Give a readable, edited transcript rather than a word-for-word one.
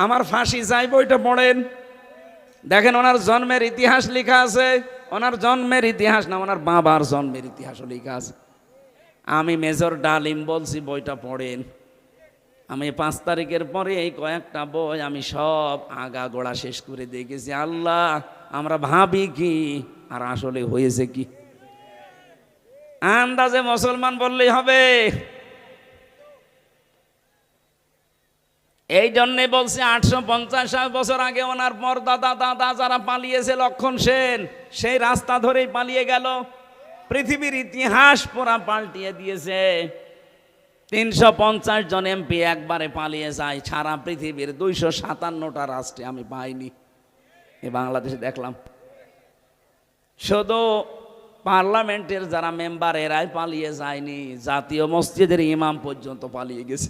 আমার ফাঁসি চাই বইটা পড়েন, দেখেন ওনার জন্মের ইতিহাস লেখা আছে। ওনার জন্মের ইতিহাস না, ওনার বাবার জন্মের ইতিহাসও লেখা আছে। আমি মেজর ডালিম বলছি বইটা পড়েন। আমি 5 তারিখের পরে এই কয়েকটা বই আমি সব আগা গোড়া শেষ করে দেখেছি। আল্লাহ, আমরা ভাবি কি আর আসলে হয়েছে কি? আন্দাজে মুসলমান বললেই হবে। এই জন্যে বলছে 850 বছর আগে ওনার পরদাদা দাদা যারা পালিয়েছে, লক্ষণ সেন সেই রাস্তা ধরেই পালিয়ে গেল। পৃথিবীর ইতিহাস পুরা পাল্টিয়ে দিয়েছে। 350 জন এমপি একবারে পালিয়ে যায়। সারা পৃথিবীর 257টা রাষ্ট্রে আমি পাইনি, এ বাংলাদেশে দেখলাম। শুধু পার্লামেন্টের যারা মেম্বার এরাই পালিয়ে যায়নি, জাতীয় মসজিদের ইমাম পর্যন্ত পালিয়ে গেছে।